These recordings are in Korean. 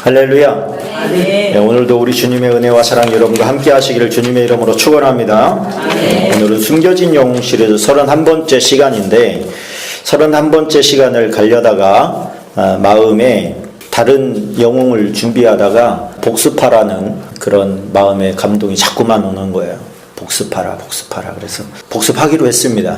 할렐루야. 네. 네, 오늘도 우리 주님의 은혜와 사랑 여러분과 함께 하시기를 주님의 이름으로 축원합니다. 오늘은 숨겨진 영웅 시리즈 31번째 시간인데 31번째 시간을 가려다가 마음에 다른 영웅을 준비하다가 복습하라는 그런 마음의 감동이 자꾸만 오는 거예요. 복습하라. 그래서 복습하기로 했습니다.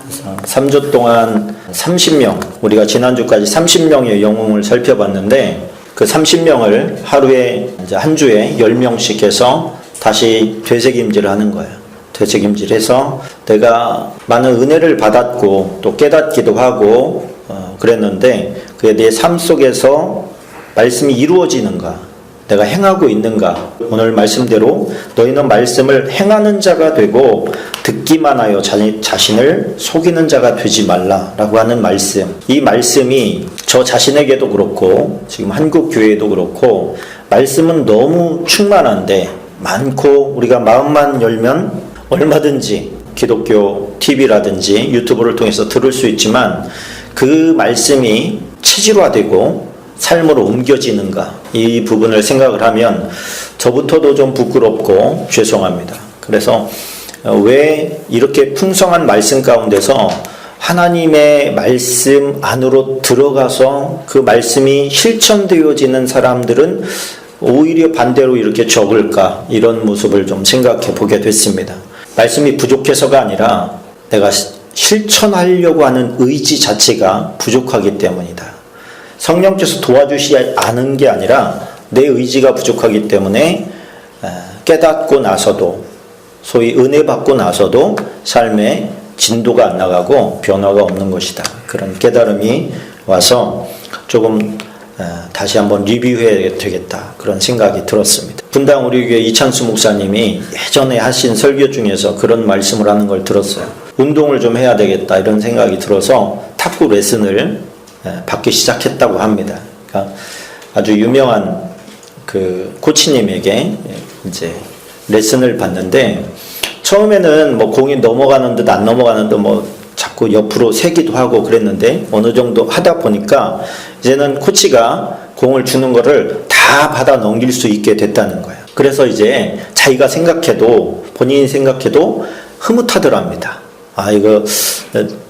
그래서 3주 동안 30명, 우리가 지난주까지 30명의 영웅을 살펴봤는데 그 30명을 하루에 이제 한 주에 10명씩 해서 다시 되새김질을 하는 거예요. 되새김질해서 내가 많은 은혜를 받았고 또 깨닫기도 하고 그랬는데 그게 내 삶 속에서 말씀이 이루어지는가? 내가 행하고 있는가? 오늘 말씀대로 너희는 말씀을 행하는 자가 되고 듣기만 하여 자신을 속이는 자가 되지 말라라고 하는 말씀. 이 말씀이 저 자신에게도 그렇고 지금 한국 교회에도 그렇고 말씀은 너무 충만한데 많고 우리가 마음만 열면 얼마든지 기독교 TV라든지 유튜브를 통해서 들을 수 있지만 그 말씀이 체질화되고 삶으로 옮겨지는가, 이 부분을 생각을 하면 저부터도 좀 부끄럽고 죄송합니다. 그래서 왜 이렇게 풍성한 말씀 가운데서 하나님의 말씀 안으로 들어가서 그 말씀이 실천되어지는 사람들은 오히려 반대로 이렇게 적을까, 이런 모습을 좀 생각해 보게 됐습니다. 말씀이 부족해서가 아니라 내가 실천하려고 하는 의지 자체가 부족하기 때문이다. 성령께서 도와주시지 않은 게 아니라 내 의지가 부족하기 때문에 깨닫고 나서도, 소위 은혜 받고 나서도 삶에 진도가 안 나가고 변화가 없는 것이다. 그런 깨달음이 와서 조금 다시 한번 리뷰해야 되겠다, 그런 생각이 들었습니다. 분당 우리 교회 이찬수 목사님이 예전에 하신 설교 중에서 그런 말씀을 하는 걸 들었어요. 운동을 좀 해야 되겠다, 이런 생각이 들어서 탁구 레슨을 받기 시작했다고 합니다. 그러니까 아주 유명한 그 코치님에게 이제 레슨을 받는데 처음에는 뭐 공이 넘어가는 듯 안 넘어가는 듯 뭐 자꾸 옆으로 세기도 하고 그랬는데 어느 정도 하다 보니까 이제는 코치가 공을 주는 거를 다 받아 넘길 수 있게 됐다는 거예요. 그래서 이제 자기가 생각해도, 본인이 생각해도 흐뭇하더랍니다. 아, 이거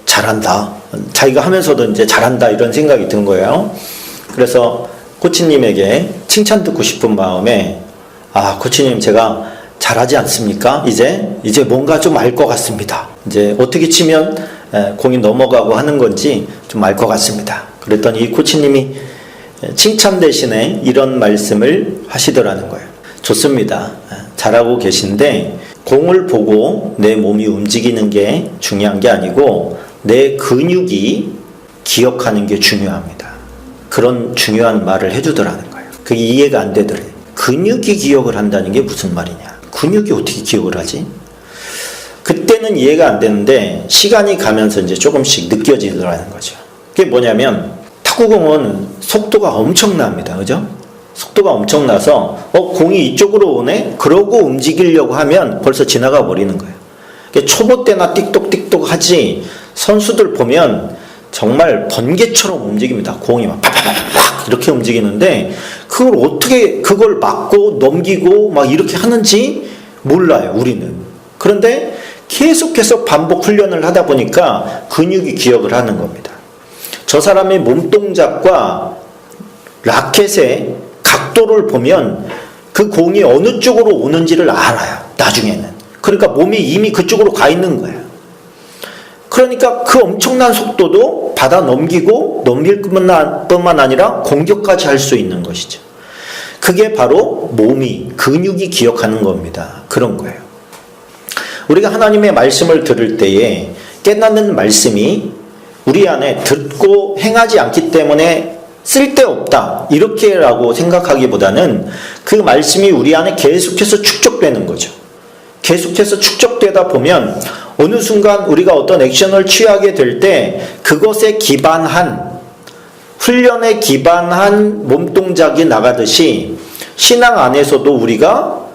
잘한다. 자기가 하면서도 이제 잘한다, 이런 생각이 든 거예요. 그래서 코치님에게 칭찬 듣고 싶은 마음에, 아, 코치님 제가 잘하지 않습니까? 이제 뭔가 좀 알 것 같습니다. 이제 어떻게 치면 공이 넘어가고 하는 건지 좀 알 것 같습니다. 그랬더니 이 코치님이 칭찬 대신에 이런 말씀을 하시더라는 거예요. 좋습니다. 잘하고 계신데 공을 보고 내 몸이 움직이는 게 중요한 게 아니고 내 근육이 기억하는 게 중요합니다. 그런 중요한 말을 해주더라는 거예요. 그게 이해가 안 되더래요. 근육이 기억을 한다는 게 무슨 말이냐? 근육이 어떻게 기억을 하지? 그때는 이해가 안 되는데 시간이 가면서 이제 조금씩 느껴지더라는 거죠. 그게 뭐냐면 탁구공은 속도가 엄청납니다. 그죠? 속도가 엄청나서 공이 이쪽으로 오네? 그러고 움직이려고 하면 벌써 지나가 버리는 거예요. 초보 때나 띡똑띡똑 하지 선수들 보면 정말 번개처럼 움직입니다. 공이 막 팍팍팍 이렇게 움직이는데 그걸 어떻게 그걸 막고 넘기고 막 이렇게 하는지 몰라요, 우리는. 그런데 계속해서 반복 훈련을 하다 보니까 근육이 기억을 하는 겁니다. 저 사람의 몸동작과 라켓의 각도를 보면 그 공이 어느 쪽으로 오는지를 알아요, 나중에는. 그러니까 몸이 이미 그쪽으로 가 있는 거예요. 그러니까 그 엄청난 속도도 받아 넘기고 넘길 뿐만 아니라 공격까지 할 수 있는 것이죠. 그게 바로 몸이, 근육이 기억하는 겁니다. 그런 거예요. 우리가 하나님의 말씀을 들을 때에 깨닫는 말씀이 우리 안에 듣고 행하지 않기 때문에 쓸데없다, 이렇게라고 생각하기보다는 그 말씀이 우리 안에 계속해서 축적되는 거죠. 계속해서 축적되다 보면 어느 순간 우리가 어떤 액션을 취하게 될 때 그것에 기반한, 훈련에 기반한 몸동작이 나가듯이 신앙 안에서도 우리가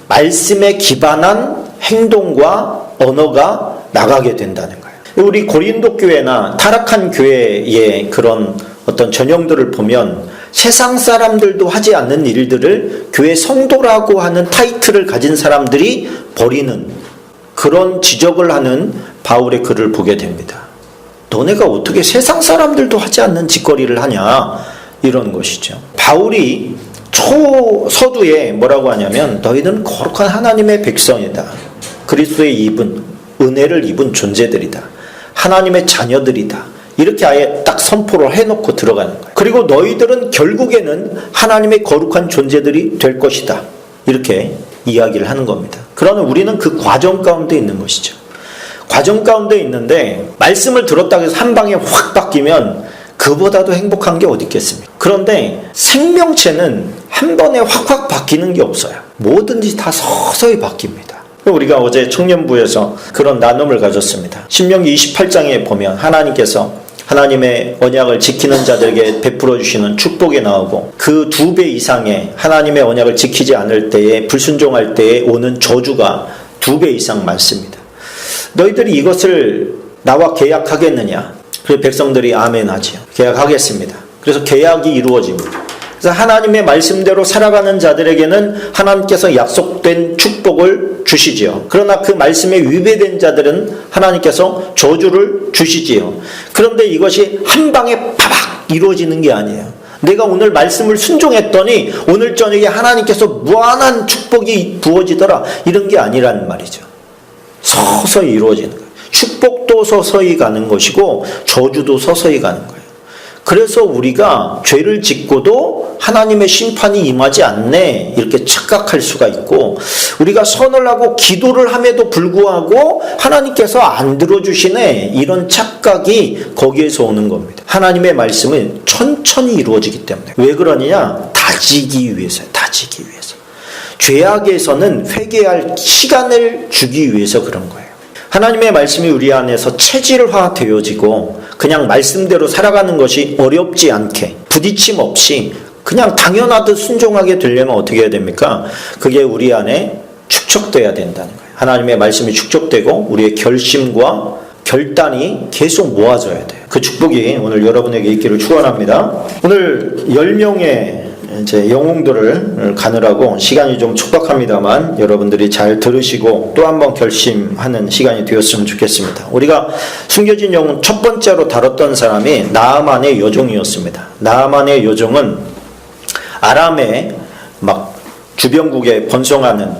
말씀에 기반한 행동과 언어가 나가게 된다는 거예요. 우리 고린도 교회나 타락한 교회의 그런 어떤 전형들을 보면 세상 사람들도 하지 않는 일들을 교회 성도라고 하는 타이틀을 가진 사람들이 벌이는 그런 지적을 하는 바울의 글을 보게 됩니다. 너네가 어떻게 세상 사람들도 하지 않는 짓거리를 하냐, 이런 것이죠. 바울이 초서두에 뭐라고 하냐면 너희는 거룩한 하나님의 백성이다. 그리스도의 입은 은혜를 입은 존재들이다. 하나님의 자녀들이다. 이렇게 아예 딱 선포를 해놓고 들어가는 거예요. 그리고 너희들은 결국에는 하나님의 거룩한 존재들이 될 것이다. 이렇게 이야기를 하는 겁니다. 그러나 우리는 그 과정 가운데 있는 것이죠. 과정 가운데 있는데 말씀을 들었다고 해서 한 방에 확 바뀌면 그보다도 행복한 게 어디 있겠습니까? 그런데 생명체는 한 번에 확확 바뀌는 게 없어요. 뭐든지 다 서서히 바뀝니다. 우리가 어제 청년부에서 그런 나눔을 가졌습니다. 신명기 28장에 보면 하나님께서 하나님의 언약을 지키는 자들에게 베풀어 주시는 축복이 나오고 그 2배 이상의 하나님의 언약을 지키지 않을 때에 불순종할 때에 오는 저주가 2배 이상 많습니다. 너희들이 이것을 나와 계약하겠느냐? 그래서 백성들이 아멘 하지요. 계약하겠습니다. 그래서 계약이 이루어집니다. 그래서 하나님의 말씀대로 살아가는 자들에게는 하나님께서 약속된 축복을 주시지요. 그러나 그 말씀에 위배된 자들은 하나님께서 저주를 주시지요. 그런데 이것이 한 방에 파박 이루어지는 게 아니에요. 내가 오늘 말씀을 순종했더니 오늘 저녁에 하나님께서 무한한 축복이 부어지더라, 이런 게 아니라는 말이죠. 서서히 이루어지는 거예요. 축복도 서서히 가는 것이고 저주도 서서히 가는 거예요. 그래서 우리가 죄를 짓고도 하나님의 심판이 임하지 않네, 이렇게 착각할 수가 있고, 우리가 선을 하고 기도를 함에도 불구하고 하나님께서 안 들어주시네, 이런 착각이 거기에서 오는 겁니다. 하나님의 말씀은 천천히 이루어지기 때문에. 왜 그러느냐? 다지기 위해서요. 다지기 위해서. 죄악에서는 회개할 시간을 주기 위해서 그런 거예요. 하나님의 말씀이 우리 안에서 체질화되어지고 그냥 말씀대로 살아가는 것이 어렵지 않게 부딪힘 없이 그냥 당연하듯 순종하게 되려면 어떻게 해야 됩니까? 그게 우리 안에 축적돼야 된다는 거예요. 하나님의 말씀이 축적되고 우리의 결심과 결단이 계속 모아져야 돼요. 그 축복이 오늘 여러분에게 있기를 축원합니다. 오늘 10명의 이제 영웅들을 가느라고 시간이 좀 촉박합니다만 여러분들이 잘 들으시고 또 한번 결심하는 시간이 되었으면 좋겠습니다. 우리가 숨겨진 영웅 첫 번째로 다뤘던 사람이 나아만의 여종이었습니다. 나아만의 여종은 아람의 막 주변국에 번성하는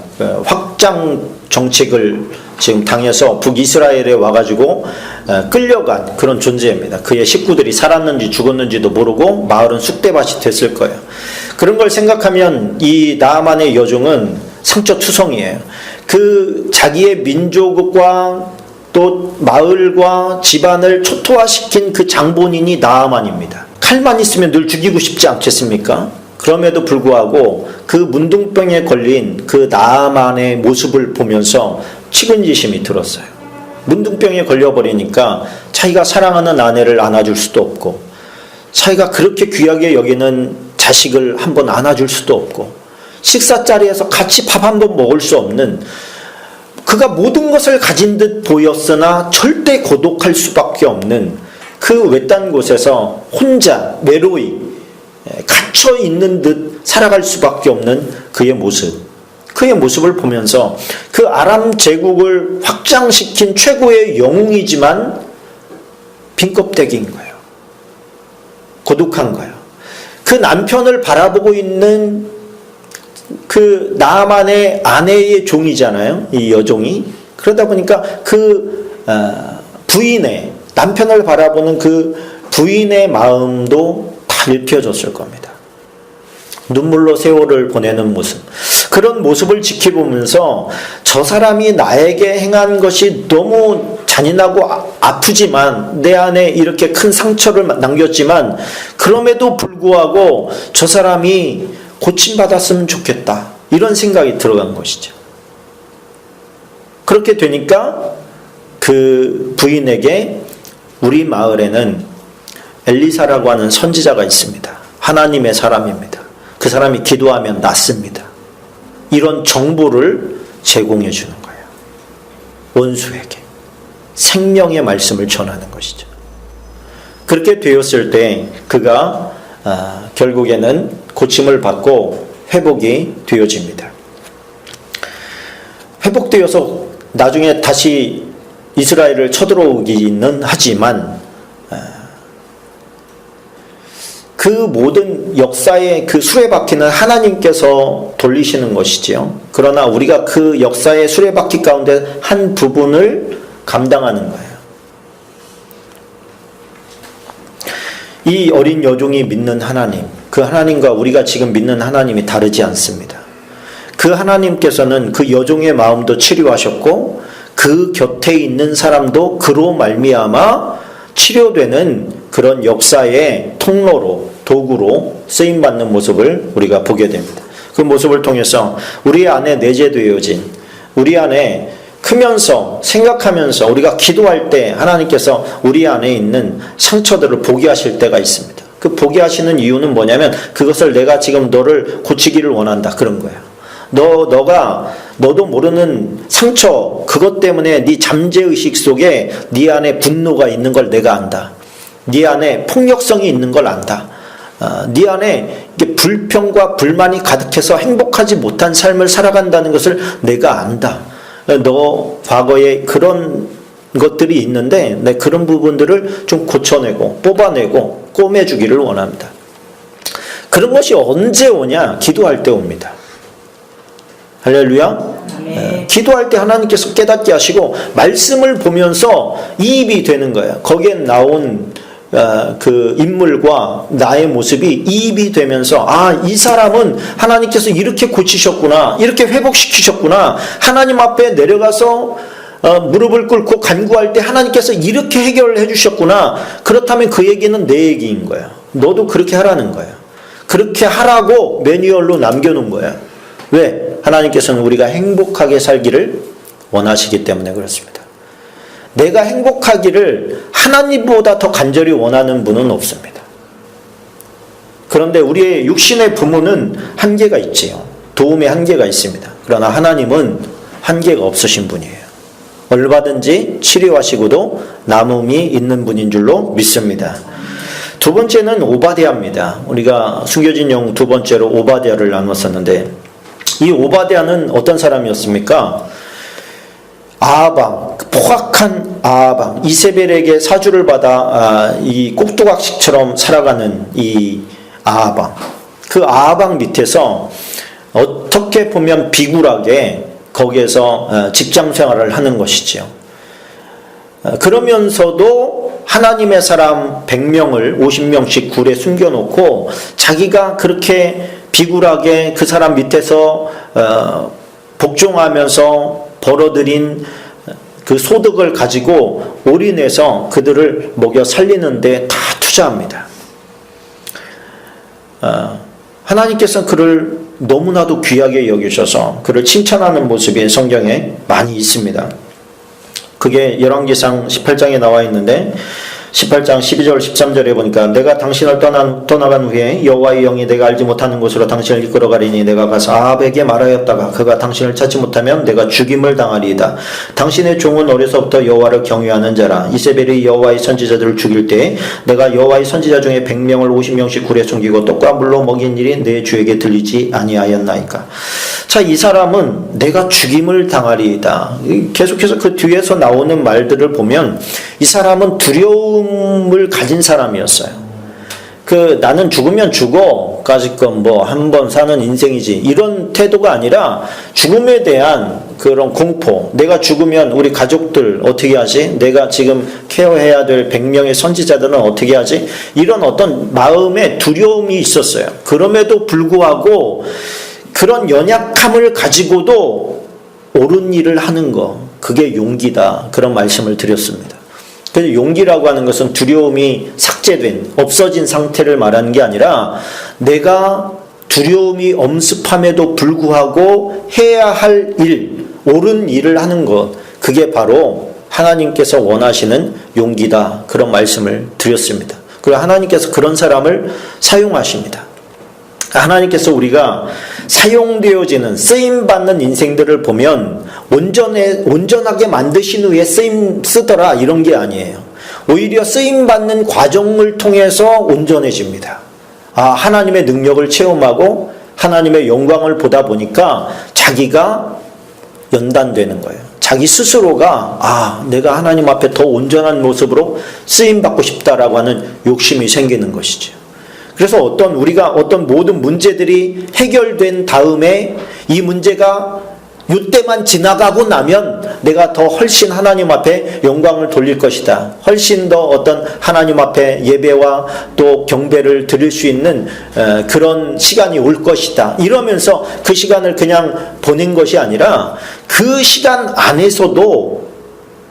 확장 정책을 지금 당해서 북이스라엘에 와가지고 끌려간 그런 존재입니다. 그의 식구들이 살았는지 죽었는지도 모르고 마을은 쑥대밭이 됐을 거예요. 그런 걸 생각하면 이 나아만의 여종은 상처투성이에요. 그 자기의 민족과 또 마을과 집안을 초토화시킨 그 장본인이 나아만입니다. 칼만 있으면 늘 죽이고 싶지 않겠습니까? 그럼에도 불구하고 그 문둥병에 걸린 그 나아만의 모습을 보면서 측은지심이 들었어요. 문둥병에 걸려버리니까 자기가 사랑하는 아내를 안아줄 수도 없고, 자기가 그렇게 귀하게 여기는 자식을 한번 안아줄 수도 없고, 식사 자리에서 같이 밥 한 번 먹을 수 없는, 그가 모든 것을 가진 듯 보였으나 절대 고독할 수밖에 없는 그 외딴 곳에서 혼자 외로이 갇혀 있는 듯 살아갈 수밖에 없는 그의 모습을 보면서 그 아람 제국을 확장시킨 최고의 영웅이지만 빈껍데기인 거예요. 고독한 거예요. 그 남편을 바라보고 있는 그 나아만의 아내의 종이잖아요, 이 여종이. 그러다 보니까 그 부인의, 남편을 바라보는 그 부인의 마음도 다 읽혀졌을 겁니다. 눈물로 세월을 보내는 모습, 그런 모습을 지켜보면서 저 사람이 나에게 행한 것이 너무 잔인하고 아프지만, 내 안에 이렇게 큰 상처를 남겼지만 그럼에도 불구하고 저 사람이 고침받았으면 좋겠다, 이런 생각이 들어간 것이죠. 그렇게 되니까 그 부인에게 우리 마을에는 엘리사라고 하는 선지자가 있습니다. 하나님의 사람입니다. 그 사람이 기도하면 낫습니다. 이런 정보를 제공해 주는 거예요. 원수에게 생명의 말씀을 전하는 것이죠. 그렇게 되었을 때 그가 결국에는 고침을 받고 회복이 되어집니다. 회복되어서 나중에 다시 이스라엘을 쳐들어오기는 하지만 그 모든 역사의 그 수레바퀴는 하나님께서 돌리시는 것이지요. 그러나 우리가 그 역사의 수레바퀴 가운데 한 부분을 감당하는 거예요. 이 어린 여종이 믿는 하나님, 그 하나님과 우리가 지금 믿는 하나님이 다르지 않습니다. 그 하나님께서는 그 여종의 마음도 치료하셨고 그 곁에 있는 사람도 그로 말미암아 치료되는 그런 역사의 통로로, 도구로 쓰임받는 모습을 우리가 보게 됩니다. 그 모습을 통해서 우리 안에 내재되어진, 우리 안에 크면서 생각하면서 우리가 기도할 때 하나님께서 우리 안에 있는 상처들을 보게 하실 때가 있습니다. 그 보게 하시는 이유는 뭐냐면 그것을 내가 지금 너를 고치기를 원한다, 그런 거예요. 너도 모르는 상처, 그것 때문에 네 잠재의식 속에 네 안에 분노가 있는 걸 내가 안다. 네 안에 폭력성이 있는 걸 안다. 네 안에 불평과 불만이 가득해서 행복하지 못한 삶을 살아간다는 것을 내가 안다. 너 과거에 그런 것들이 있는데 내 그런 부분들을 좀 고쳐내고 뽑아내고 꼬매주기를 원합니다. 그런 것이 언제 오냐? 기도할 때 옵니다. 할렐루야. 기도할 때 하나님께서 깨닫게 하시고 말씀을 보면서 이입이 되는 거예요. 거기에 나온 그 인물과 나의 모습이 이입이 되면서 이 사람은 하나님께서 이렇게 고치셨구나, 이렇게 회복시키셨구나, 하나님 앞에 내려가서 무릎을 꿇고 간구할 때 하나님께서 이렇게 해결을 해주셨구나. 그렇다면 그 얘기는 내 얘기인 거예요. 너도 그렇게 하라는 거예요. 그렇게 하라고 매뉴얼로 남겨놓은 거예요. 왜? 하나님께서는 우리가 행복하게 살기를 원하시기 때문에 그렇습니다. 내가 행복하기를 하나님보다 더 간절히 원하는 분은 없습니다. 그런데 우리의 육신의 부모는 한계가 있지요. 도움의 한계가 있습니다. 그러나 하나님은 한계가 없으신 분이에요. 얼마든지 치료하시고도 남음이 있는 분인 줄로 믿습니다. 두 번째는 오바댜입니다. 우리가 숨겨진 영웅 두 번째로 오바댜를 나눴었는데 이 오바댜는 어떤 사람이었습니까? 아하방, 포악한 아하방, 이세벨에게 사주를 받아 이 꼭두각시처럼 살아가는 이 아하방, 그 아하방 밑에서 어떻게 보면 비굴하게 거기에서 직장 생활을 하는 것이지요. 그러면서도 하나님의 사람 100명을 50명씩 굴에 숨겨놓고 자기가 그렇게 비굴하게 그 사람 밑에서 복종하면서 벌어들인 그 소득을 가지고 올인해서 그들을 먹여 살리는 데 다 투자합니다. 하나님께서 그를 너무나도 귀하게 여기셔서 그를 칭찬하는 모습이 성경에 많이 있습니다. 그게 열왕기상 18장에 나와 있는데 18장 12절 13절에 보니까 내가 당신을 떠나간 후에 여호와의 영이 내가 알지 못하는 곳으로 당신을 이끌어가리니 내가 가서 아합에게 말하였다가 그가 당신을 찾지 못하면 내가 죽임을 당하리이다. 당신의 종은 어려서부터 여호와를 경외하는 자라. 이세벨이 여호와의 선지자들을 죽일 때 내가 여호와의 선지자 중에 100명을 50명씩 굴에 숨기고 떡과 물로 먹인 일이 내 주에게 들리지 아니하였나이까. 자, 이 사람은 내가 죽임을 당하리이다. 계속해서 그 뒤에서 나오는 말들을 보면 이 사람은 두려움을 가진 사람이었어요. 나는 죽으면 죽어. 까짓건 한 번 사는 인생이지. 이런 태도가 아니라 죽음에 대한 그런 공포. 내가 죽으면 우리 가족들 어떻게 하지? 내가 지금 케어해야 될 100명의 선지자들은 어떻게 하지? 이런 어떤 마음의 두려움이 있었어요. 그럼에도 불구하고 그런 연약함을 가지고도 옳은 일을 하는 거, 그게 용기다. 그런 말씀을 드렸습니다. 그래서 용기라고 하는 것은 두려움이 삭제된, 없어진 상태를 말하는 게 아니라 내가 두려움이 엄습함에도 불구하고 해야 할 일, 옳은 일을 하는 것, 그게 바로 하나님께서 원하시는 용기다. 그런 말씀을 드렸습니다. 그리고 하나님께서 그런 사람을 사용하십니다. 하나님께서 우리가 사용되어지는 쓰임받는 인생들을 보면 온전하게 만드신 후에 쓰더라 이런 게 아니에요. 오히려 쓰임받는 과정을 통해서 온전해집니다. 하나님의 능력을 체험하고 하나님의 영광을 보다 보니까 자기가 연단되는 거예요. 자기 스스로가 내가 하나님 앞에 더 온전한 모습으로 쓰임받고 싶다라고 하는 욕심이 생기는 것이죠. 그래서 우리가 어떤 모든 문제들이 해결된 다음에 이 문제가 이때만 지나가고 나면 내가 더 훨씬 하나님 앞에 영광을 돌릴 것이다. 훨씬 더 어떤 하나님 앞에 예배와 또 경배를 드릴 수 있는 그런 시간이 올 것이다. 이러면서 그 시간을 그냥 보낸 것이 아니라 그 시간 안에서도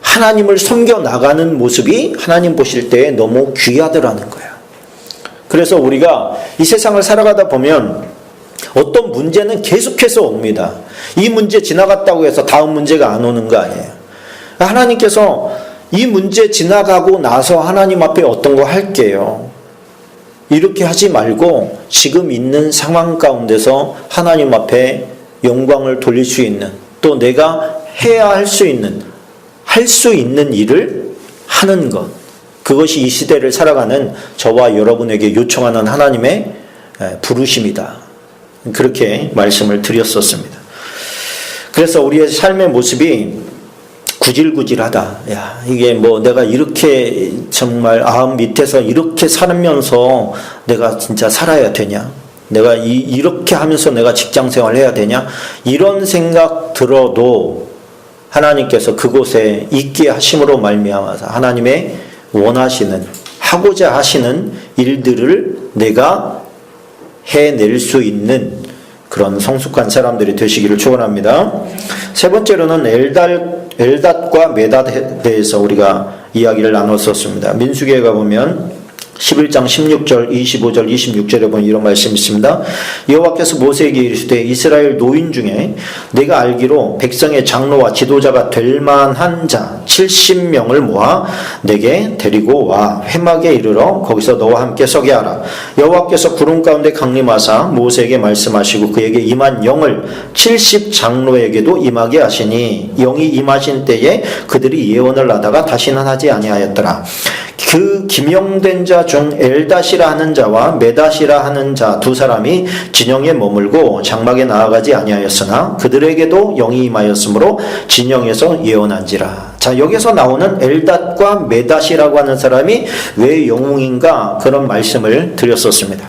하나님을 섬겨 나가는 모습이 하나님 보실 때에 너무 귀하더라는 거예요. 그래서 우리가 이 세상을 살아가다 보면 어떤 문제는 계속해서 옵니다. 이 문제 지나갔다고 해서 다음 문제가 안 오는 거 아니에요. 하나님께서 이 문제 지나가고 나서 하나님 앞에 어떤 거 할게요. 이렇게 하지 말고 지금 있는 상황 가운데서 하나님 앞에 영광을 돌릴 수 있는, 또 내가 해야 할 수 있는 일을 하는 것. 그것이 이 시대를 살아가는 저와 여러분에게 요청하는 하나님의 부르심이다. 그렇게 말씀을 드렸었습니다. 그래서 우리의 삶의 모습이 구질구질하다. 이게 내가 이렇게 정말 밑에서 이렇게 살면서 내가 진짜 살아야 되냐? 내가 이렇게 하면서 내가 직장생활을 해야 되냐? 이런 생각 들어도 하나님께서 그곳에 있게 하심으로 말미암아서 하나님의 원하시는, 하고자 하시는 일들을 내가 해낼 수 있는 그런 성숙한 사람들이 되시기를 축원합니다. 세 번째로는 엘닷과 메닷에 대해서 우리가 이야기를 나눴었습니다. 민수기에 가보면 11장 16절, 25절, 26절에 보면 이런 말씀이 있습니다. 여호와께서 모세에게 이르시되 이스라엘 노인 중에 내가 알기로 백성의 장로와 지도자가 될 만한 자 70명을 모아 내게 데리고 와 회막에 이르러 거기서 너와 함께 서게 하라. 여호와께서 구름 가운데 강림하사 모세에게 말씀하시고 그에게 임한 영을 70 장로에게도 임하게 하시니 영이 임하신 때에 그들이 예언을 하다가 다시는 하지 아니하였더라. 그 기명된 자 중 엘닷이라 하는 자와 메닷이라 하는 자 두 사람이 진영에 머물고 장막에 나아가지 아니하였으나 그들에게도 영이 임하였으므로 진영에서 예언한지라. 자, 여기서 나오는 엘닷과 메닷이라고 하는 사람이 왜 영웅인가 그런 말씀을 드렸었습니다.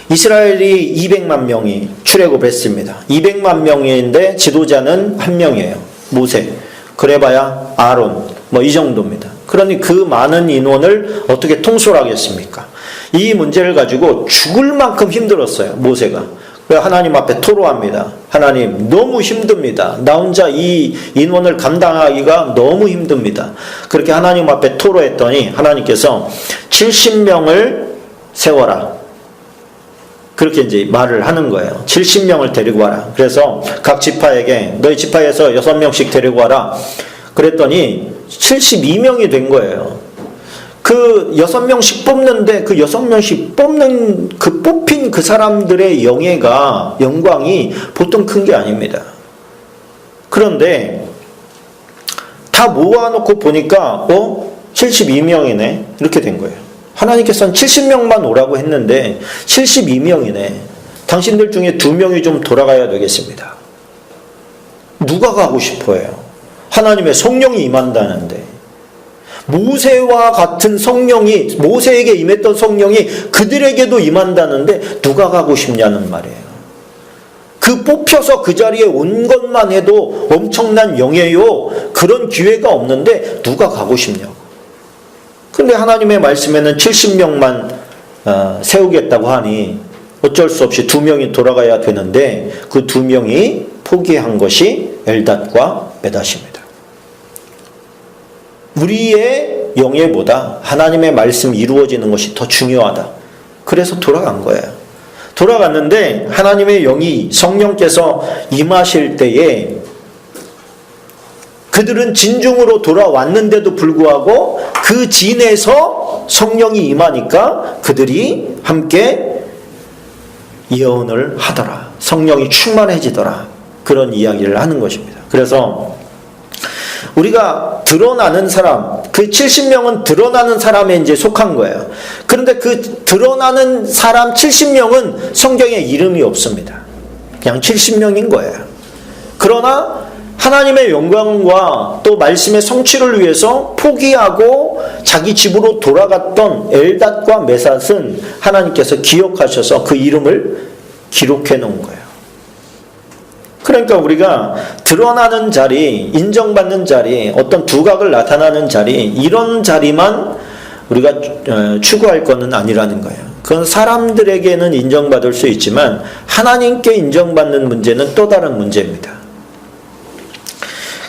이스라엘이 200만 명이 출애굽했습니다. 200만 명인데 지도자는 한 명이에요. 모세. 그래봐야 아론. 이 정도입니다. 그러니 그 많은 인원을 어떻게 통솔하겠습니까? 이 문제를 가지고 죽을 만큼 힘들었어요, 모세가. 그래서 하나님 앞에 토로합니다. 하나님, 너무 힘듭니다. 나 혼자 이 인원을 감당하기가 너무 힘듭니다. 그렇게 하나님 앞에 토로했더니 하나님께서 70명을 세워라. 그렇게 이제 말을 하는 거예요. 70명을 데리고 와라. 그래서 각 지파에게 너희 지파에서 6명씩 데리고 와라. 그랬더니 72명이 된 거예요. 그 6명씩 뽑는데 그 6명씩 뽑힌 그 사람들의 영광이 보통 큰 게 아닙니다. 그런데 다 모아놓고 보니까 72명이네 이렇게 된 거예요. 하나님께서는 70명만 오라고 했는데 72명이네. 당신들 중에 2명이 좀 돌아가야 되겠습니다. 누가 가고 싶어요? 하나님의 성령이 임한다는데 모세와 같은 성령이 모세에게 임했던 성령이 그들에게도 임한다는데 누가 가고 싶냐는 말이에요. 그 뽑혀서 그 자리에 온 것만 해도 엄청난 영예요. 그런 기회가 없는데 누가 가고 싶냐고. 그런데 하나님의 말씀에는 70명만 세우겠다고 하니 어쩔 수 없이 2명이 돌아가야 되는데 그 2명이 포기한 것이 엘닷과 메닷입니다. 우리의 영예보다 하나님의 말씀이 이루어지는 것이 더 중요하다. 그래서 돌아간 거예요. 돌아갔는데 하나님의 영이 성령께서 임하실 때에 그들은 진중으로 돌아왔는데도 불구하고 그 진에서 성령이 임하니까 그들이 함께 예언을 하더라. 성령이 충만해지더라. 그런 이야기를 하는 것입니다. 그래서 우리가 드러나는 사람, 그 70명은 드러나는 사람에 이제 속한 거예요. 그런데 그 드러나는 사람 70명은 성경에 이름이 없습니다. 그냥 70명인 거예요. 그러나 하나님의 영광과 또 말씀의 성취를 위해서 포기하고 자기 집으로 돌아갔던 엘닷과 메삿은 하나님께서 기억하셔서 그 이름을 기록해 놓은 거예요. 그러니까 우리가 드러나는 자리, 인정받는 자리, 어떤 두각을 나타나는 자리, 이런 자리만 우리가 추구할 것은 아니라는 거예요. 그건 사람들에게는 인정받을 수 있지만 하나님께 인정받는 문제는 또 다른 문제입니다.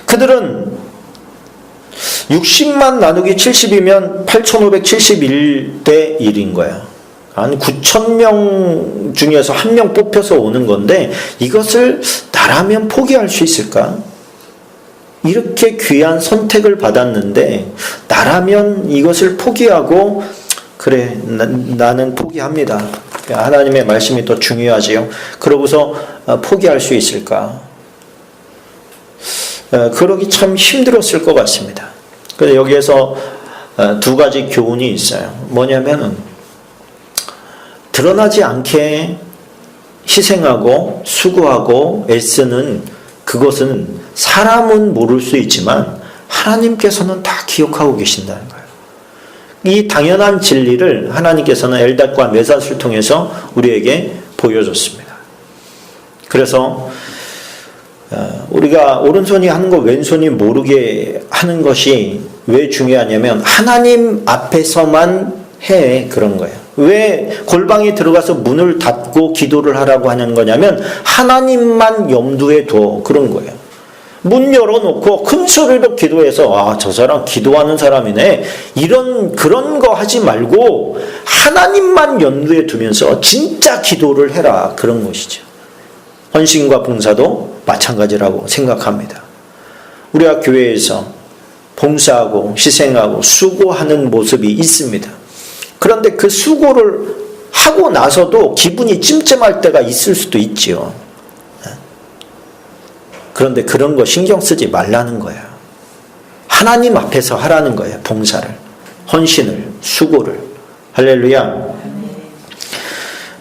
그들은 60만 나누기 70이면 8571대 1인 거예요. 한 9,000명 중에서 한 명 뽑혀서 오는 건데 이것을 나라면 포기할 수 있을까? 이렇게 귀한 선택을 받았는데 나라면 이것을 포기하고 그래 나는 포기합니다. 하나님의 말씀이 더 중요하지요. 그러고서 포기할 수 있을까? 그러기 참 힘들었을 것 같습니다. 그래서 여기에서 두 가지 교훈이 있어요. 뭐냐면은 드러나지 않게 희생하고 수고하고 애쓰는 그것은 사람은 모를 수 있지만 하나님께서는 다 기억하고 계신다는 거예요. 이 당연한 진리를 하나님께서는 엘닷과 메삿을 통해서 우리에게 보여줬습니다. 그래서 우리가 오른손이 하는 거 왼손이 모르게 하는 것이 왜 중요하냐면 하나님 앞에서만 해 그런 거예요. 왜 골방에 들어가서 문을 닫고 기도를 하라고 하는 거냐면 하나님만 염두에 둬 그런 거예요. 문 열어놓고 큰 소리로 기도해서 저 사람 기도하는 사람이네 그런 거 하지 말고 하나님만 염두에 두면서 진짜 기도를 해라 그런 것이죠. 헌신과 봉사도 마찬가지라고 생각합니다. 우리가 교회에서 봉사하고 희생하고 수고하는 모습이 있습니다. 그런데 그 수고를 하고 나서도 기분이 찜찜할 때가 있을 수도 있지요. 그런데 그런 거 신경 쓰지 말라는 거예요. 하나님 앞에서 하라는 거예요. 봉사를, 헌신을, 수고를. 할렐루야.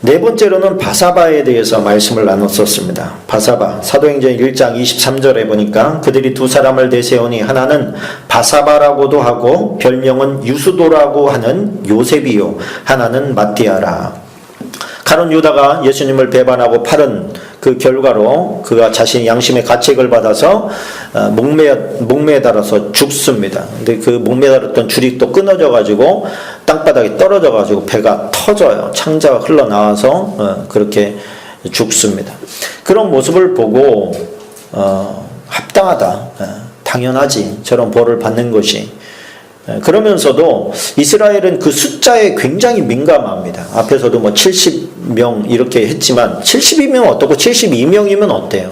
네 번째로는 바사바에 대해서 말씀을 나눴었습니다. 바사바, 사도행전 1장 23절에 보니까 그들이 두 사람을 내세우니 하나는 바사바라고도 하고 별명은 유수도라고 하는 요셉이요 하나는 마띠아라. 가룟 유다가 예수님을 배반하고 팔은 그 결과로 그가 자신이 양심의 가책을 받아서 목매달아서 죽습니다. 근데 그 목매달았던 줄이 또 끊어져 가지고 땅바닥에 떨어져 가지고 배가 터져요. 창자가 흘러나와서 그렇게 죽습니다. 그런 모습을 보고 합당하다, 당연하지 저런 벌을 받는 것이. 그러면서도 이스라엘은 그 숫자에 굉장히 민감합니다. 앞에서도 70명 이렇게 했지만 72명 어떻고 72명이면 어때요?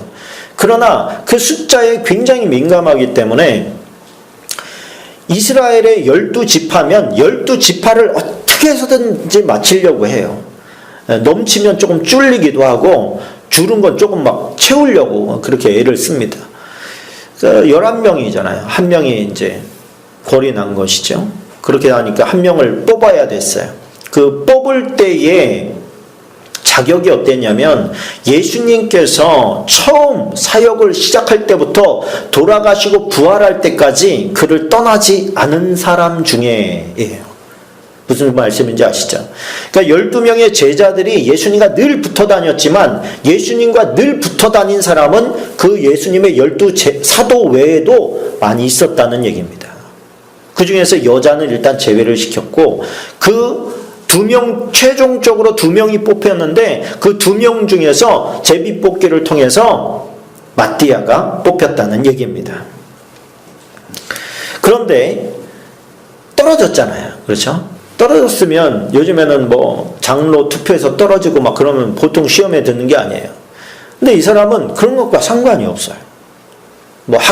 그러나 그 숫자에 굉장히 민감하기 때문에 이스라엘의 12지파면 12지파를 어떻게 해서든지 마치려고 해요. 넘치면 조금 줄리기도 하고 줄은 건 조금 막 채우려고 그렇게 애를 씁니다. 11명이잖아요. 한 명이 이제 골이 난 것이죠. 그렇게 하니까 한 명을 뽑아야 됐어요. 그 뽑을 때에 자격이 어땠냐면 예수님께서 처음 사역을 시작할 때부터 돌아가시고 부활할 때까지 그를 떠나지 않은 사람 중에예요. 무슨 말씀인지 아시죠? 그러니까 12명의 제자들이 예수님과 늘 붙어 다녔지만 예수님과 늘 붙어 다닌 사람은 그 예수님의 12 사도 외에도 많이 있었다는 얘기입니다. 그 중에서 여자는 일단 제외를 시켰고 그 2명, 최종적으로 2명이 뽑혔는데 그 2명 중에서 제비뽑기를 통해서 마띠아가 뽑혔다는 얘기입니다. 그런데 떨어졌잖아요. 그렇죠? 떨어졌으면 요즘에는 장로 투표에서 떨어지고 막 그러면 보통 시험에 드는 게 아니에요. 근데 이 사람은 그런 것과 상관이 없어요.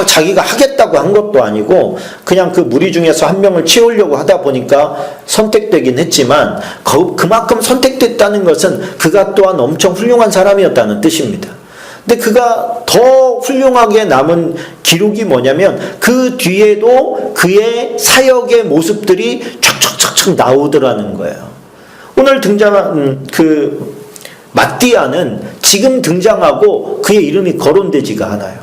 자기가 하겠다고 한 것도 아니고 그냥 그 무리 중에서 한 명을 채우려고 하다 보니까 선택되긴 했지만 그만큼 선택됐다는 것은 그가 또한 엄청 훌륭한 사람이었다는 뜻입니다. 근데 그가 더 훌륭하게 남은 기록이 뭐냐면 그 뒤에도 그의 사역의 모습들이 촥촥촥촥 나오더라는 거예요. 오늘 등장한 그 마띠아는 지금 등장하고 그의 이름이 거론되지가 않아요.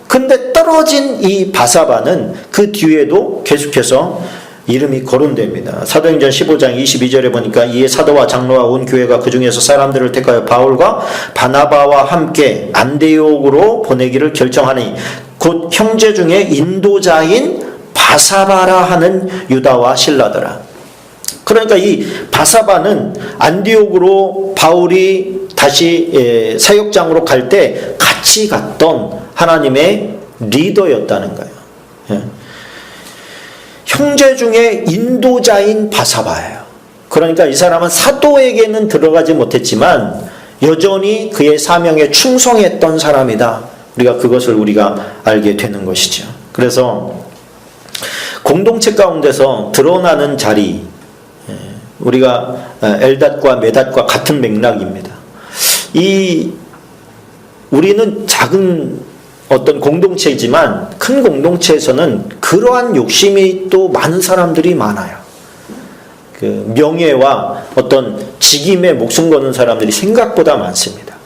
근데 떨어진 이 바사바는 그 뒤에도 계속해서 이름이 거론됩니다. 사도행전 15장 22절에 보니까 이에 사도와 장로와 온 교회가 그 중에서 사람들을 택하여 바울과 바나바와 함께 안데옥으로 보내기를 결정하니 곧 형제 중에 인도자인 바사바라 하는 유다와 실라더라. 그러니까 이 바사바는 안디옥으로 바울이 다시 사역장으로 갈 때 같이 갔던 하나님의 리더였다는 거예요. 형제 중에 인도자인 바사바예요. 그러니까 이 사람은 사도에게는 들어가지 못했지만 여전히 그의 사명에 충성했던 사람이다. 그것을 우리가 알게 되는 것이죠. 그래서 공동체 가운데서 드러나는 자리, 우리가 엘닷과 메닷과 같은 맥락입니다. 우리는 작은 어떤 공동체이지만 큰 공동체에서는 그러한 욕심이 또 많은 사람들이 많아요. 그 명예와 어떤 직임에 목숨 거는 사람들이 생각보다 많습니다.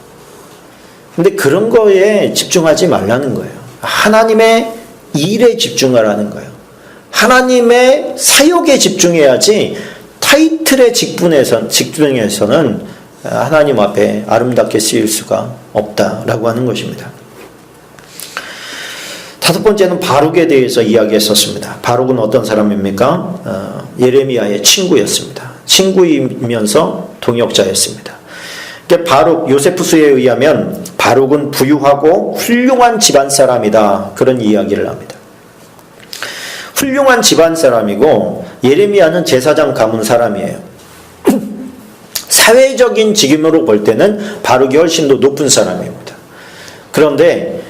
근데 그런 거에 집중하지 말라는 거예요. 하나님의 일에 집중하라는 거예요. 하나님의 사역에 집중해야지 타이틀의 직분에서는 하나님 앞에 아름답게 쓰일 수가 없다라고 하는 것입니다. 다섯 번째는 바룩에 대해서 이야기했었습니다. 바룩은 어떤 사람입니까? 예레미야의 친구였습니다. 친구이면서 동역자였습니다. 바룩, 요세푸스에 의하면 바룩은 부유하고 훌륭한 집안 사람이다. 그런 이야기를 합니다. 훌륭한 집안 사람이고 예레미야는 제사장 가문 사람이에요. 사회적인 직임으로 볼 때는 바룩이 훨씬 더 높은 사람입니다. 그런데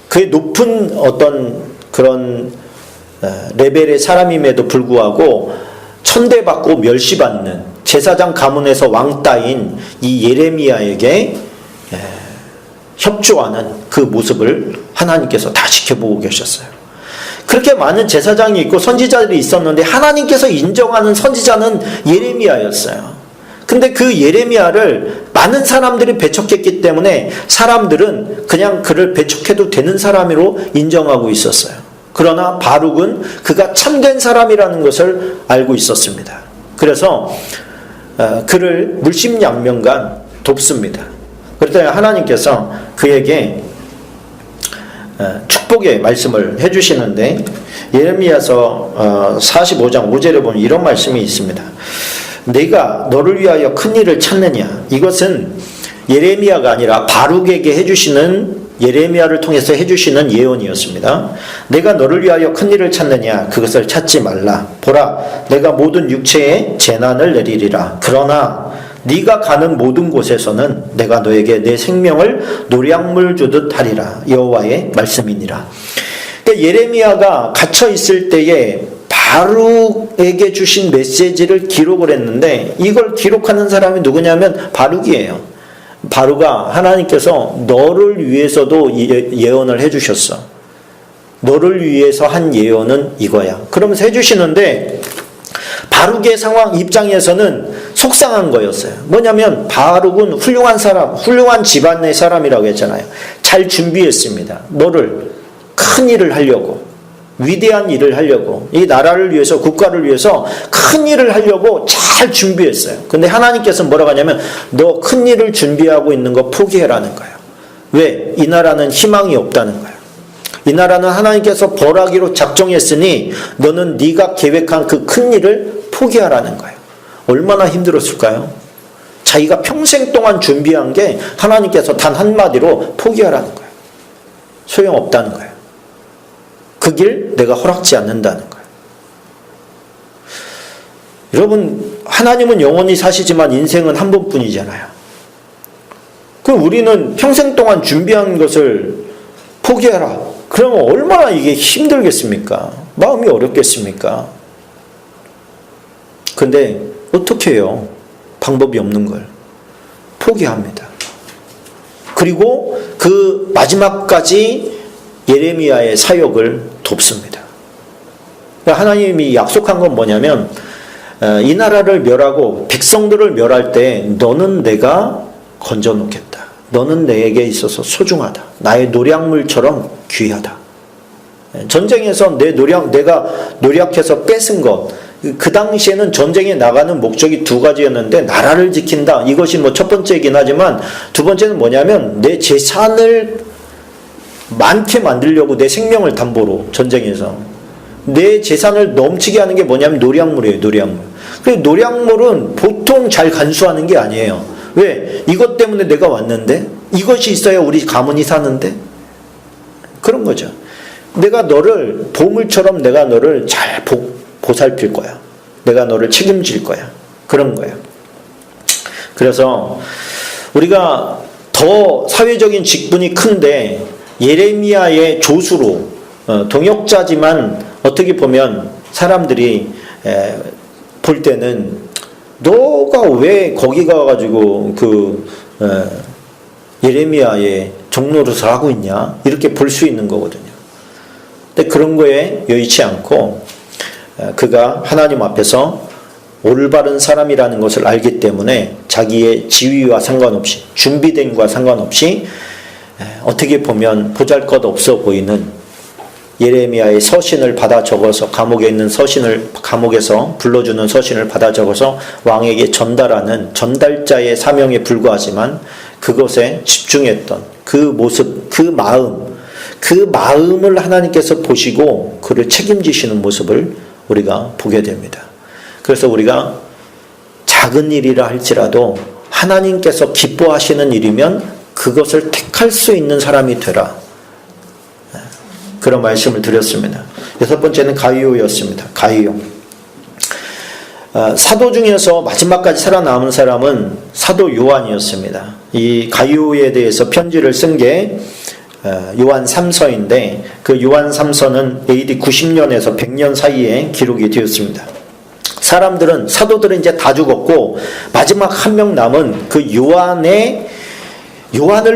그의 높은 어떤 그런 레벨의 사람임에도 불구하고 천대받고 멸시받는 제사장 가문에서 왕따인 이 예레미야에게 협조하는 그 모습을 하나님께서 다 지켜보고 계셨어요. 그렇게 많은 제사장이 있고 선지자들이 있었는데 하나님께서 인정하는 선지자는 예레미야였어요. 근데 그 예레미야를 많은 사람들이 배척했기 때문에 사람들은 그냥 그를 배척해도 되는 사람으로 인정하고 있었어요. 그러나 바룩은 그가 참된 사람이라는 것을 알고 있었습니다. 그래서 그를 물심양면간 돕습니다. 그랬더니 하나님께서 그에게 축복의 말씀을 해주시는데 예레미야서 45장 5절에 보면 이런 말씀이 있습니다. 내가 너를 위하여 큰 일을 찾느냐. 이것은 예레미야가 아니라 바룩에게 해주시는, 예레미야를 통해서 해주시는 예언이었습니다. 내가 너를 위하여 큰 일을 찾느냐. 그것을 찾지 말라. 보라, 내가 모든 육체에 재난을 내리리라. 그러나 네가 가는 모든 곳에서는 내가 너에게 내 생명을 노량물 주듯 하리라. 여호와의 말씀이니라. 그러니까 예레미야가 갇혀 있을 때에 바룩에게 주신 메시지를 기록을 했는데 이걸 기록하는 사람이 누구냐면 바룩이에요. 바룩아, 하나님께서 너를 위해서도 예언을 해주셨어. 너를 위해서 한 예언은 이거야. 그러면서 해주시는데 바룩의 상황 입장에서는 속상한 거였어요. 뭐냐면 바룩은 훌륭한 사람, 훌륭한 집안의 사람이라고 했잖아요. 잘 준비했습니다. 너를 큰 일을 하려고, 위대한 일을 하려고, 이 나라를 위해서, 국가를 위해서 큰 일을 하려고 잘 준비했어요. 근데 하나님께서 뭐라고 하냐면 너 큰 일을 준비하고 있는 거 포기해라는 거예요. 왜? 이 나라는 희망이 없다는 거예요. 이 나라는 하나님께서 벌하기로 작정했으니 너는 네가 계획한 그 큰 일을 포기하라는 거예요. 얼마나 힘들었을까요? 자기가 평생 동안 준비한 게 하나님께서 단 한마디로 포기하라는 거예요. 소용없다는 거예요. 그 길 내가 허락지 않는다는 거예요. 여러분, 하나님은 영원히 사시지만 인생은 한 번뿐이잖아요. 그럼 우리는 평생 동안 준비한 것을 포기하라. 그러면 얼마나 이게 힘들겠습니까? 마음이 어렵겠습니까? 근데 어떻게 해요? 방법이 없는 걸 포기합니다. 그리고 그 마지막까지 예레미야의 사역을 돕습니다. 하나님이 약속한 건 뭐냐면 이 나라를 멸하고 백성들을 멸할 때 너는 내가 건져놓겠다. 너는 내게 있어서 소중하다. 나의 노략물처럼 귀하다. 전쟁에서 내가 노력해서 뺏은 것, 그 당시에는 전쟁에 나가는 목적이 두 가지였는데 나라를 지킨다. 이것이 뭐 첫 번째이긴 하지만 두 번째는 뭐냐면 내 재산을 많게 만들려고 내 생명을 담보로 전쟁에서 내 재산을 넘치게 하는 게 뭐냐면 노략물이에요. 노략물. 그리고 노략물은 보통 잘 간수하는 게 아니에요. 왜? 이것 때문에 내가 왔는데 이것이 있어야 우리 가문이 사는데 그런 거죠. 내가 너를 보물처럼 내가 너를 잘 보살필 거야. 내가 너를 책임질 거야. 그런 거예요. 그래서 우리가 더 사회적인 직분이 큰데 예레미야의 조수로 동역자지만 어떻게 보면 사람들이 볼 때는 너가 왜 거기 가가지고 예레미야의 종노릇을 하고 있냐 이렇게 볼 수 있는 거거든요. 근데 그런 거에 여의치 않고 그가 하나님 앞에서 올바른 사람이라는 것을 알기 때문에 자기의 지위와 상관없이 준비됨과 상관없이 어떻게 보면 보잘것없어 보이는 예레미야의 서신을 받아 적어서 감옥에 있는 서신을 감옥에서 불러주는 서신을 받아 적어서 왕에게 전달하는 전달자의 사명에 불과하지만 그것에 집중했던 그 모습, 그 마음을 하나님께서 보시고 그를 책임지시는 모습을 우리가 보게 됩니다. 그래서 우리가 작은 일이라 할지라도 하나님께서 기뻐하시는 일이면 그것을 택할 수 있는 사람이 되라. 그런 말씀을 드렸습니다. 여섯 번째는 가이오였습니다. 가이오. 사도 중에서 마지막까지 살아남은 사람은 사도 요한이었습니다. 이 가이오에 대해서 편지를 쓴 게 요한 3서인데 그 요한 3서는 AD 90년에서 100년 사이에 기록이 되었습니다. 사도들은 이제 다 죽었고 마지막 한 명 남은 그 요한을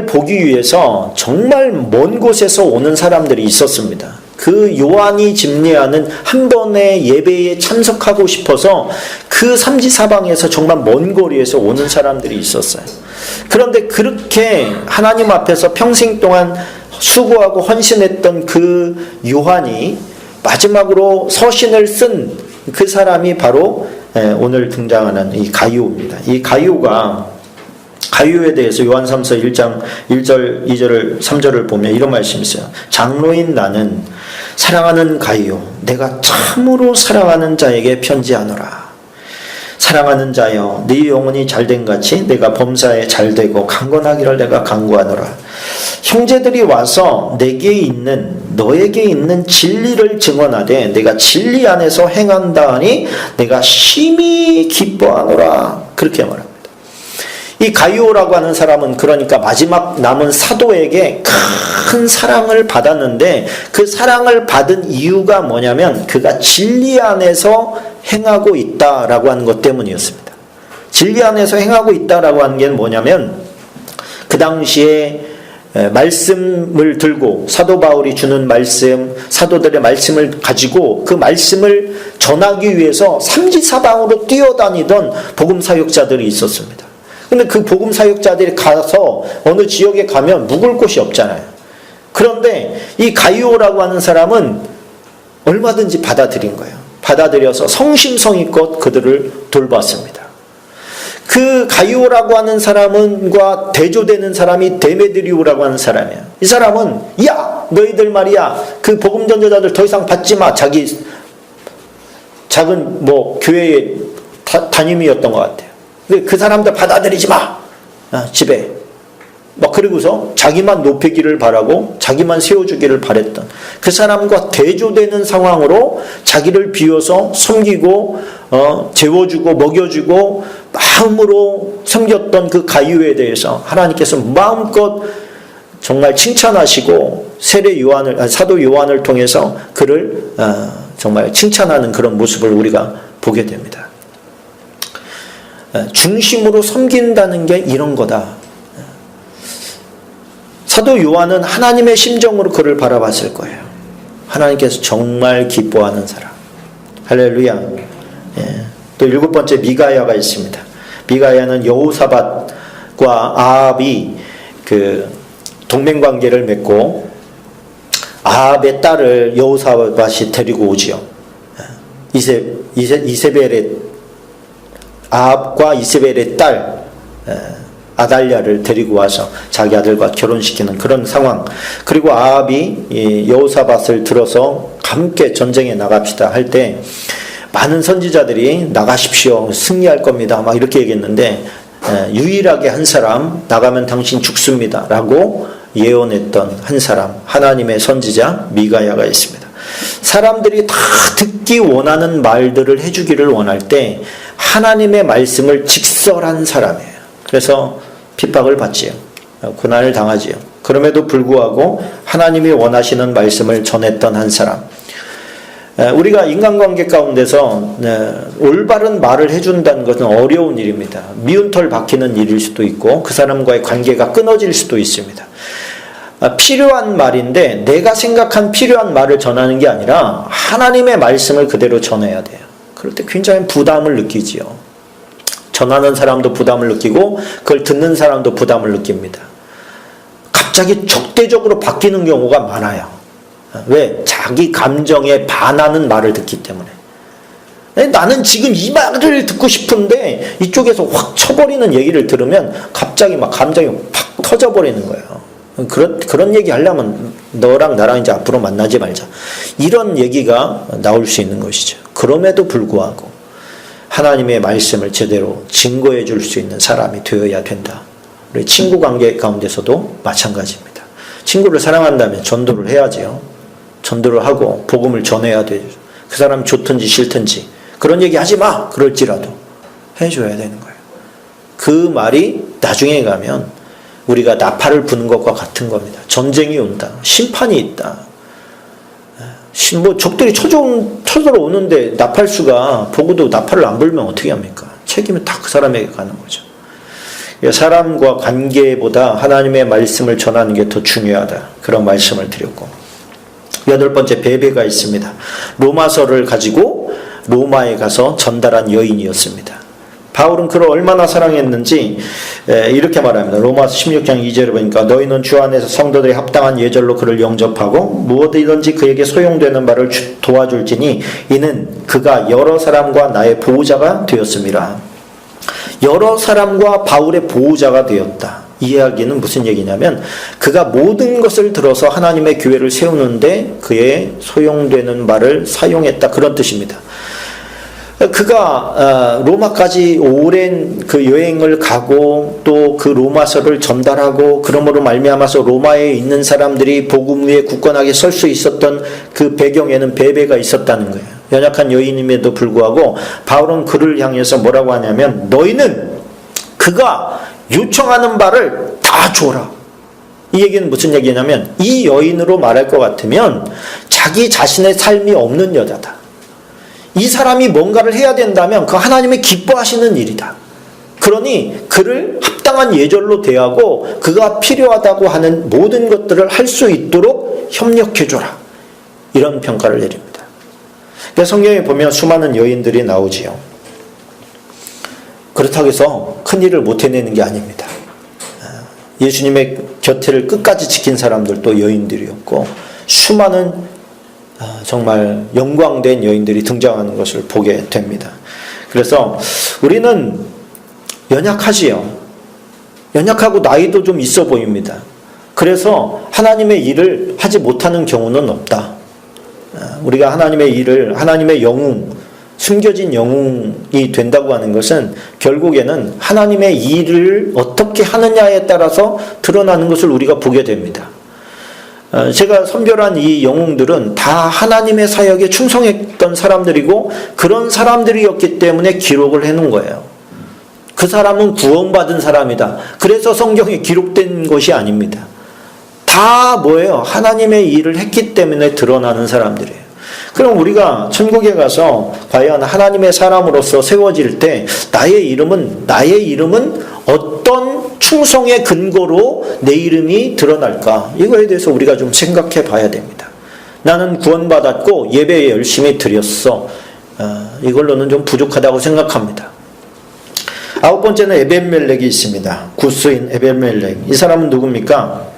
보기 위해서 정말 먼 곳에서 오는 사람들이 있었습니다. 그 요한이 집례하는 한 번의 예배에 참석하고 싶어서 그 삼지사방에서 정말 먼 거리에서 오는 사람들이 있었어요. 그런데 그렇게 하나님 앞에서 평생 동안 수고하고 헌신했던 그 요한이 마지막으로 서신을 쓴 그 사람이 바로 오늘 등장하는 이 가이오입니다. 이 가이오에 대해서 요한 3서 1장 1절 2절을 3절을 보면 이런 말씀이 있어요. 장로인 나는 사랑하는 가이오 내가 참으로 사랑하는 자에게 편지하노라. 사랑하는 자여 네 영혼이 잘된 같이 내가 범사에 잘되고 강건하기를 내가 간구하노라. 형제들이 와서 너에게 있는 진리를 증언하되 내가 진리 안에서 행한다 하니 내가 심히 기뻐하노라. 그렇게 말합니다. 이 가이오라고 하는 사람은 그러니까 마지막 남은 사도에게 큰 사랑을 받았는데 그 사랑을 받은 이유가 뭐냐면 그가 진리 안에서 행하고 있다라고 하는 것 때문이었습니다. 진리 안에서 행하고 있다라고 하는 게 뭐냐면 그 당시에 말씀을 들고 사도 바울이 주는 말씀, 사도들의 말씀을 가지고 그 말씀을 전하기 위해서 삼지사방으로 뛰어다니던 복음 사역자들이 있었습니다. 근데 그 복음 사역자들이 가서 어느 지역에 가면 묵을 곳이 없잖아요. 그런데 이 가이오라고 하는 사람은 얼마든지 받아들인 거예요. 받아들여서 성심성의껏 그들을 돌봤습니다. 그 가이오라고 하는 사람과 대조되는 사람이 데메드리오라고 하는 사람이에요. 이 사람은 야 너희들 말이야 그 복음 전도자들 더 이상 받지 마. 자기 작은 교회의 담임이었던 것 같아요. 그 사람들 받아들이지 마. 집에. 그리고서 자기만 높이기를 바라고 자기만 세워주기를 바랬던 그 사람과 대조되는 상황으로 자기를 비워서 섬기고 재워주고 먹여주고 마음으로 섬겼던 그 가이오에 대해서 하나님께서 마음껏 정말 칭찬하시고 사도 요한을 통해서 그를 정말 칭찬하는 그런 모습을 우리가 보게 됩니다. 중심으로 섬긴다는 게 이런 거다. 사도 요한은 하나님의 심정으로 그를 바라봤을 거예요. 하나님께서 정말 기뻐하는 사람. 할렐루야. 예. 또 7번째 미가야가 있습니다. 미가야는 여호사밧과 아합이 그 동맹관계를 맺고 아합의 딸을 여호사밧이 데리고 오지요. 이세벨의 아합과 이세벨의 딸 아달랴를 데리고 와서 자기 아들과 결혼시키는 그런 상황. 그리고 아합이 여호사밧을 들어서 함께 전쟁에 나갑시다 할 때 많은 선지자들이 나가십시오, 승리할 겁니다, 막 이렇게 얘기했는데 유일하게 한 사람, 나가면 당신 죽습니다 라고 예언했던 한 사람, 하나님의 선지자 미가야가 있습니다. 사람들이 다 듣기 원하는 말들을 해주기를 원할 때 하나님의 말씀을 직설한 사람이에요. 그래서 핍박을 받지요. 고난을 당하지요. 그럼에도 불구하고 하나님이 원하시는 말씀을 전했던 한 사람. 우리가 인간관계 가운데서 올바른 말을 해준다는 것은 어려운 일입니다. 미운 털 박히는 일일 수도 있고 그 사람과의 관계가 끊어질 수도 있습니다. 필요한 말인데 내가 생각한 필요한 말을 전하는 게 아니라 하나님의 말씀을 그대로 전해야 돼요. 그럴 때 굉장히 부담을 느끼지요. 전하는 사람도 부담을 느끼고 그걸 듣는 사람도 부담을 느낍니다. 갑자기 적대적으로 바뀌는 경우가 많아요. 왜? 자기 감정에 반하는 말을 듣기 때문에. 나는 지금 이 말을 듣고 싶은데 이쪽에서 확 쳐버리는 얘기를 들으면 갑자기 막 감정이 팍 터져버리는 거예요. 그런 얘기 하려면 너랑 나랑 이제 앞으로 만나지 말자, 이런 얘기가 나올 수 있는 것이죠. 그럼에도 불구하고 하나님의 말씀을 제대로 증거해 줄 수 있는 사람이 되어야 된다. 우리 친구 관계 가운데서도 마찬가지입니다. 친구를 사랑한다면 전도를 해야지요. 전도를 하고 복음을 전해야 돼요. 그 사람이 좋든지 싫든지 그런 얘기 하지 마 그럴지라도 해줘야 되는 거예요. 그 말이 나중에 가면 우리가 나팔을 부는 것과 같은 겁니다. 전쟁이 온다, 심판이 있다. 뭐 적들이 쳐들어오는데 나팔수가 보고도 나팔을 안 불면 어떻게 합니까? 책임은 다 그 사람에게 가는 거죠. 사람과 관계보다 하나님의 말씀을 전하는 게 더 중요하다, 그런 말씀을 드렸고, 8번째 베베가 있습니다. 로마서를 가지고 로마에 가서 전달한 여인이었습니다. 바울은 그를 얼마나 사랑했는지 이렇게 말합니다. 로마서 16장 2절에 보니까 너희는 주 안에서 성도들이 합당한 예절로 그를 영접하고 무엇이든지 그에게 소용되는 바를 도와줄지니 이는 그가 여러 사람과 나의 보호자가 되었습니다. 여러 사람과 바울의 보호자가 되었다. 이 이야기는 무슨 얘기냐면 그가 모든 것을 들어서 하나님의 교회를 세우는데 그의 소용되는 말을 사용했다, 그런 뜻입니다. 그가 로마까지 오랜 그 여행을 가고 또 그 로마서를 전달하고 그러므로 말미암아서 로마에 있는 사람들이 복음 위에 굳건하게 설 수 있었던 그 배경에는 베베가 있었다는 거예요. 연약한 여인임에도 불구하고 바울은 그를 향해서 뭐라고 하냐면 너희는 그가 요청하는 바를 다 줘라. 이 얘기는 무슨 얘기냐면 이 여인으로 말할 것 같으면 자기 자신의 삶이 없는 여자다. 이 사람이 뭔가를 해야 된다면 그 하나님의 기뻐하시는 일이다. 그러니 그를 합당한 예절로 대하고 그가 필요하다고 하는 모든 것들을 할 수 있도록 협력해줘라. 이런 평가를 내립니다. 그러니까 성경에 보면 수많은 여인들이 나오지요. 그렇다고 해서 큰일을 못 해내는 게 아닙니다. 예수님의 곁을 끝까지 지킨 사람들도 여인들이었고 수많은 정말 영광된 여인들이 등장하는 것을 보게 됩니다. 그래서 우리는 연약하지요. 연약하고 나이도 좀 있어 보입니다. 그래서 하나님의 일을 하지 못하는 경우는 없다. 우리가 하나님의 일을, 하나님의 영웅, 숨겨진 영웅이 된다고 하는 것은 결국에는 하나님의 일을 어떻게 하느냐에 따라서 드러나는 것을 우리가 보게 됩니다. 제가 선별한 이 영웅들은 다 하나님의 사역에 충성했던 사람들이고 그런 사람들이었기 때문에 기록을 해놓은 거예요. 그 사람은 구원받은 사람이다. 그래서 성경에 기록된 것이 아닙니다. 다 뭐예요? 하나님의 일을 했기 때문에 드러나는 사람들이에요. 그럼 우리가 천국에 가서 과연 하나님의 사람으로서 세워질 때 나의 이름은 어떤 충성의 근거로 내 이름이 드러날까? 이거에 대해서 우리가 좀 생각해 봐야 됩니다. 나는 구원받았고 예배에 열심히 드렸어. 이걸로는 좀 부족하다고 생각합니다. 아홉 번째는 에벤멜렉이 있습니다. 구스인 에벤멜렉. 이 사람은 누굽니까?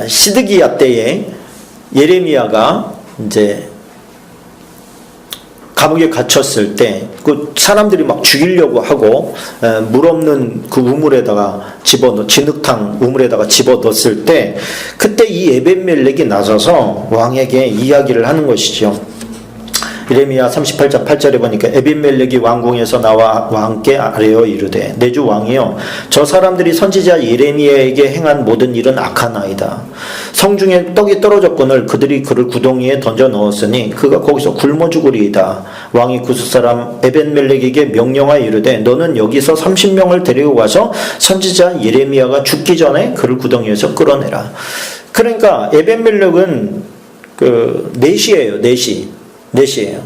시드기야 때에 예레미야가 이제 감옥에 갇혔을 때 그 사람들이 막 죽이려고 하고 물 없는 그 우물에다가 진흙탕 우물에다가 집어넣었을 때 그때 이 에벤멜렉이 나서서 왕에게 이야기를 하는 것이죠. 예레미야 38장 8절에 보니까 에벤멜렉이 왕궁에서 나와 왕께 아뢰어 이르되 내 주 왕이여 저 사람들이 선지자 예레미야에게 행한 모든 일은 악하나이다. 성중에 떡이 떨어졌거늘 그들이 그를 구덩이에 던져 넣었으니 그가 거기서 굶어 죽으리이다. 왕이 구스 사람 에벤멜렉에게 명령하여 이르되 너는 여기서 30명을 데리고 가서 선지자 예레미야가 죽기 전에 그를 구덩이에서 끌어내라. 그러니까 에벤멜렉은 그 넷이에요. 넷이에요.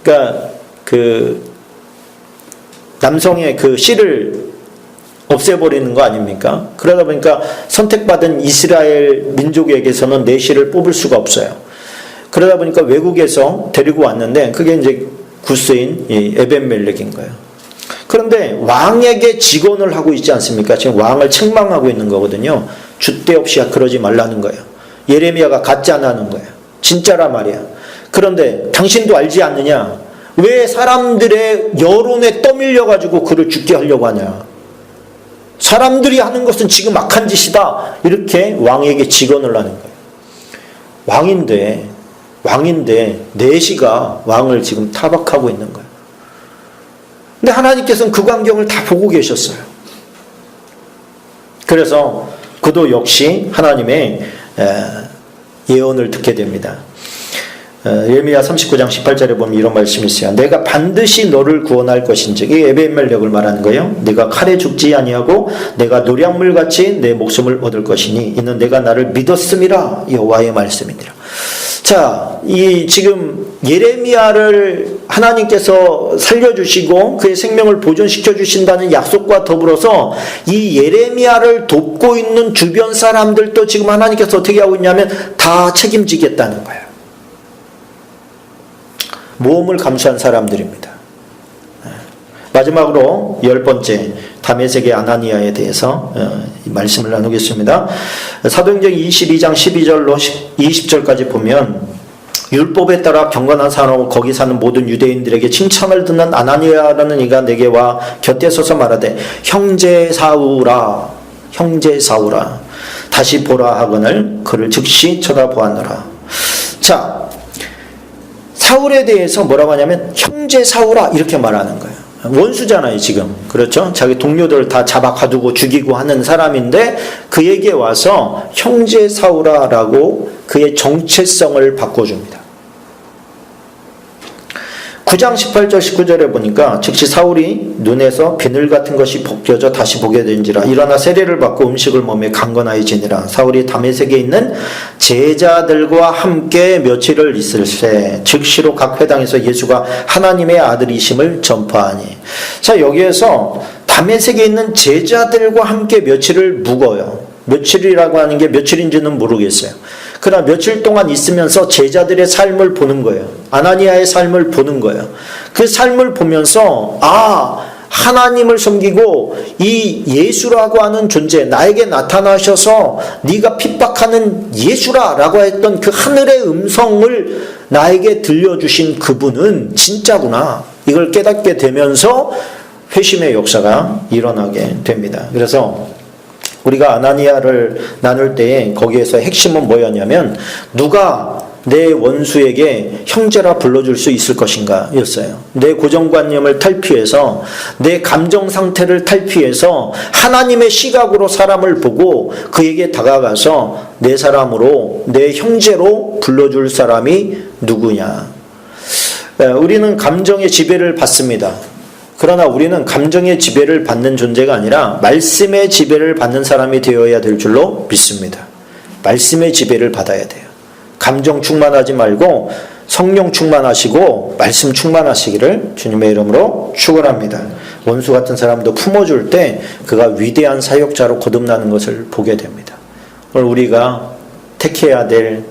그러니까 그 남성의 그 씨를 없애버리는 거 아닙니까? 그러다 보니까 선택받은 이스라엘 민족에게서는 넷이를 뽑을 수가 없어요. 그러다 보니까 외국에서 데리고 왔는데 그게 이제 구스인 이 에벤멜렉인 거예요. 그런데 왕에게 직언을 하고 있지 않습니까? 지금 왕을 책망하고 있는 거거든요. 줏대 없이 그러지 말라는 거예요. 예레미야가 가짜라는 거예요. 진짜라 말이야. 그런데 당신도 알지 않느냐? 왜 사람들의 여론에 떠밀려가지고 그를 죽게 하려고 하냐? 사람들이 하는 것은 지금 악한 짓이다. 이렇게 왕에게 직언을 하는 거예요. 왕인데 내시가 왕을 지금 타박하고 있는 거예요. 근데 하나님께서는 그 광경을 다 보고 계셨어요. 그래서 그도 역시 하나님의 예언을 듣게 됩니다. 예레미야 39장 18절에 보면 이런 말씀이 있어요. 내가 반드시 너를 구원할 것인즉, 이 에벤멜렉을 말하는 거예요. 내가 칼에 죽지 아니하고 내가 노량물같이 내 목숨을 얻을 것이니 이는 내가 나를 믿었음이라. 여호와의 말씀이니라. 자, 이 지금 예레미야를 하나님께서 살려주시고 그의 생명을 보존시켜 주신다는 약속과 더불어서 이 예레미야를 돕고 있는 주변 사람들도 지금 하나님께서 어떻게 하고 있냐면 다 책임지겠다는 거예요. 모험을 감수한 사람들입니다. 마지막으로 10번째 다메섹의 아나니아에 대해서 말씀을 나누겠습니다. 사도행전 22장 12절로 20절까지 보면 율법에 따라 경건한 사람하고 거기 사는 모든 유대인들에게 칭찬을 듣는 아나니아라는 이가 내게 와 곁에 서서 말하되 형제 사울아 다시 보라 하거늘 그를 즉시 쳐다보았노라. 자, 사울에 대해서 뭐라고 하냐면 형제 사울아 이렇게 말하는 거예요. 원수잖아요 지금. 그렇죠? 자기 동료들을 다 잡아 가두고 죽이고 하는 사람인데 그에게 와서 형제 사울아 라고 그의 정체성을 바꿔줍니다. 9장 18절 19절에 보니까 즉시 사울이 눈에서 비늘 같은 것이 벗겨져 다시 보게 된지라 일어나 세례를 받고 음식을 먹으며 강건하여지니라. 사울이 다메섹에 있는 제자들과 함께 며칠을 있을새 즉시로 각 회당에서 예수가 하나님의 아들이심을 전파하니. 자, 여기에서 다메섹에 있는 제자들과 함께 며칠을 묵어요. 며칠이라고 하는 게 며칠인지는 모르겠어요. 그러나 며칠 동안 있으면서 제자들의 삶을 보는 거예요. 아나니아의 삶을 보는 거예요. 그 삶을 보면서 하나님을 섬기고 이 예수라고 하는 존재, 나에게 나타나셔서 네가 핍박하는 예수라라고 했던 그 하늘의 음성을 나에게 들려주신 그분은 진짜구나. 이걸 깨닫게 되면서 회심의 역사가 일어나게 됩니다. 그래서 우리가 아나니아를 나눌 때에 거기에서 핵심은 뭐였냐면 누가 내 원수에게 형제라 불러줄 수 있을 것인가 였어요. 내 고정관념을 탈피해서 내 감정 상태를 탈피해서 하나님의 시각으로 사람을 보고 그에게 다가가서 내 사람으로 내 형제로 불러줄 사람이 누구냐. 우리는 감정의 지배를 받습니다. 그러나 우리는 감정의 지배를 받는 존재가 아니라 말씀의 지배를 받는 사람이 되어야 될 줄로 믿습니다. 말씀의 지배를 받아야 돼요. 감정 충만하지 말고 성령 충만하시고 말씀 충만하시기를 주님의 이름으로 축원합니다. 원수 같은 사람도 품어줄 때 그가 위대한 사역자로 거듭나는 것을 보게 됩니다. 오늘 우리가 택해야 될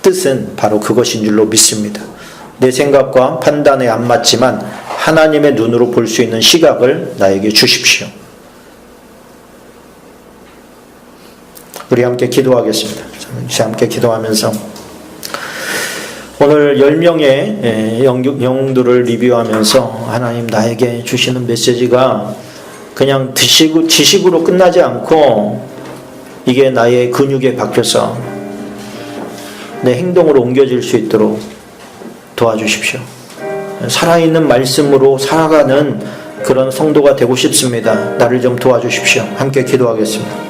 뜻은 바로 그것인 줄로 믿습니다. 내 생각과 판단에 안 맞지만 하나님의 눈으로 볼 수 있는 시각을 나에게 주십시오. 우리 함께 기도하겠습니다. 이제 함께 기도하면서 오늘 10명의 영웅들을 리뷰하면서 하나님 나에게 주시는 메시지가 그냥 지식으로 끝나지 않고 이게 나의 근육에 박혀서 내 행동으로 옮겨질 수 있도록 도와주십시오. 살아있는 말씀으로 살아가는 그런 성도가 되고 싶습니다. 나를 좀 도와주십시오. 함께 기도하겠습니다.